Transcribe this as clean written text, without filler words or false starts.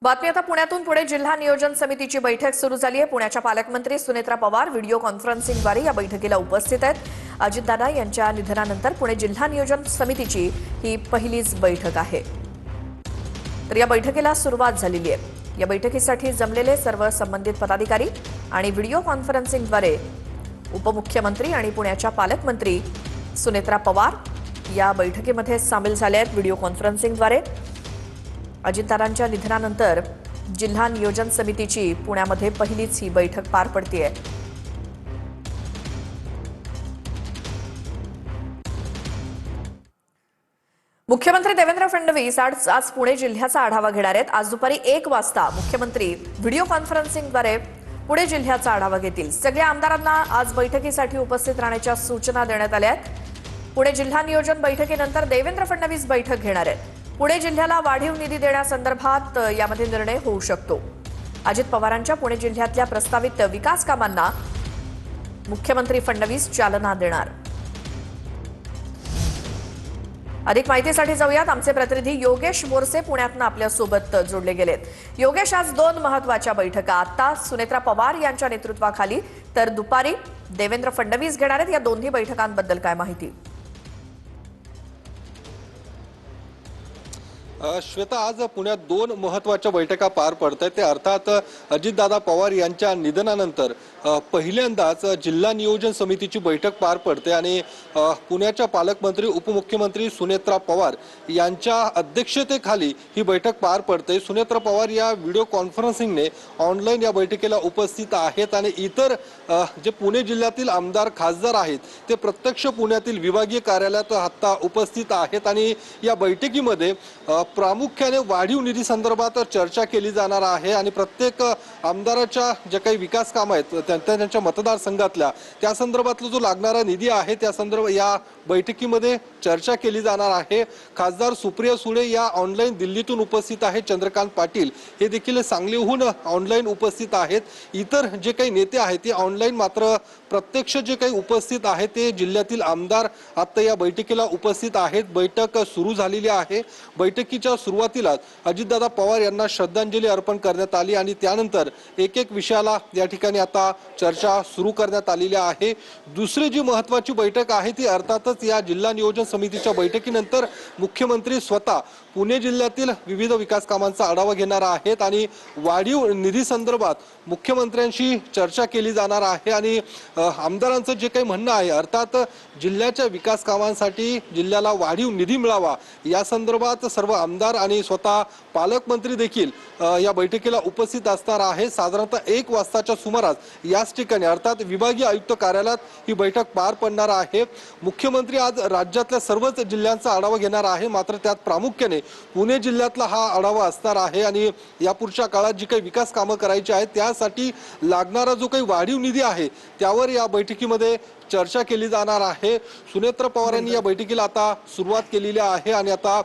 बातमी आता पुण्यातून पुणे जिल्हा नियोजन समितीची बैठक सुरू झाली आहे। पुण्याच्या पालकमंत्री सुनेत्रा पवार व्हिडिओ कॉन्फरन्सिंगद्वारे या बैठकीला उपस्थित आहेत। अजितदादा यांच्या निधनानंतर पुणे जिल्हा नियोजन समितीची ही पहिलीच बैठक आहे। तर या बैठकीला सुरुवात झालेली आहे। या बैठकीसाठी जमलेले सर्व संबंधित पदाधिकारी आणि व्हिडिओ कॉन्फरन्सिंगद्वारे उपमुख्यमंत्री आणि पुण्याच्या पालकमंत्री सुनेत्रा पवार या बैठकीमध्ये सामील झाले आहेत। व्हिडिओ कॉन्फरन्सिंगद्वारे अजितदादांच्या निधनानंतर जिल्हा नियोजन समितीची पुण्यामध्ये पहिलीच ही बैठक पार पडतेय। मुख्यमंत्री देवेंद्र फडणवीस आज पुणे जिल्ह्याचा आढावा घेणार आहेत। आज दुपारी 1 वाजता मुख्यमंत्री व्हिडिओ कॉन्फरन्सिंगद्वारे पुणे जिल्ह्याचा आढावा घेतील। सगळ्या आमदारांना आज बैठकीसाठी उपस्थित राहण्याच्या सूचना देण्यात आल्या आहेत। पुणे जिल्हा नियोजन बैठकीनंतर देवेंद्र फडणवीस बैठक घेणार आहेत। पुणे जिल्ह्याला वाढीव निधी देण्यासंदर्भात यामध्ये निर्णय होऊ शकतो। अजित पवारांच्या पुणे जिल्ह्यातल्या प्रस्तावित विकास कामांना मुख्यमंत्री फडणवीस चालना देणार। अधिक माहितीसाठी जाऊयात। आमचे प्रतिनिधी योगेश मोरसे पुण्यातून आपल्या सोबत जोडले गेलेत। योगेश, आज 2 महत्त्वाच्या बैठका आता सुनेत्रा पवार यांच्या नेतृत्वाखाली, तर दुपारी देवेंद्र फडणवीस घेणार आहेत। या दोन्ही बैठकांबद्दल काय माहिती? श्वेता, आज पुण्यात 2 महत्त्वाच्या बैठका पार पडत आहेत। ते अर्थात अजितदादा पवार यांच्या निधनानंतर पहिल्यांदाच जिल्हा नियोजन समितीची बैठक पार पडते आणि पुण्याच्या पालकमंत्री उपमुख्यमंत्री सुनेत्रा पवार यांच्या अध्यक्षतेखाली ही बैठक पार पडते। सुनेत्रा पवार या व्हिडिओ कॉन्फरन्सिंगने ऑनलाईन या बैठकीला उपस्थित आहेत आणि इतर जे पुणे जिल्ह्यातील आमदार खासदार आहेत ते प्रत्यक्ष पुण्यातील विभागीय कार्यालयात आता उपस्थित आहेत आणि या बैठकीमध्ये प्रामुख्याने वाढीव निधी संदर्भात चर्चा केली जाणार आहे आणि प्रत्येक आमदाराच्या जे काही विकास कामं आहेत त्यांच्या मतदारसंघातल्या त्या संदर्भातला जो लागणारा निधी आहे त्या संदर्भात या बैठकीमध्ये चर्चा केली जाणार आहे। खासदार सुप्रिया सुळे या ऑनलाईन दिल्लीतून उपस्थित आहेत। चंद्रकांत पाटील हे देखील सांगलीहून ऑनलाईन उपस्थित आहेत। इतर जे काही नेते आहेत ते ऑनलाईन, मात्र प्रत्यक्ष जे काही उपस्थित आहेत ते जिल्ह्यातील आमदार आता या बैठकीला उपस्थित आहेत। बैठक सुरू झालेली आहे। बैठकीच्या सुरुवातीला अजितदादा पवार यांना श्रद्धांजली अर्पण करण्यात आली आणि त्यानंतर एक विषयाला या ठिकाणी आता चर्चा सुरू करण्यात आलेली आहे। दुसरी जी महत्त्वाची बैठक आहे ती अर्थातच या जिल्हा नियोजन समितीच्या बैठकीनंतर मुख्यमंत्री स्वतः पुणे जिल्ह्यातील विविध विकास कामांचा आढावा घेणार आहेत आणि वाढीव निधी संदर्भात मुख्यमंत्र्यांशी चर्चा केली जाणार आहे आणि आमदारांचं जे काही म्हणणं आहे, अर्थात जिल्ह्याच्या विकास कामांसाठी जिल्ह्याला वाढीव निधी मिळावा या संदर्भात सर्व आमदार आणि स्वतः पालकमंत्री देखील या बैठकीला उपस्थित असणार आहे। साधारणतः 1 वाजताच्या सुमारास याच ठिकाणी अर्थात विभागीय आयुक्त कार्यालयात ही बैठक पार पडणार आहे। मुख्यमंत्री आज राज्यातल्या सर्वच जिल्ह्यांचा आढावा घेणार आहे, मात्र त्यात प्रामुख्याने पुणे जिल्ह्यातला हा आढावा असणार आहे आणि यापुढच्या काळात जी काही विकास कामं करायची आहेत त्यासाठी लागणारा जो काही वाढीव निधी आहे त्यावर या बैठकीमध्ये चर्चा केली जाणार आहे। सुनेत्रा पवार यांनी या बैठकीला आता सुरुवात केलेली आहे आणि आता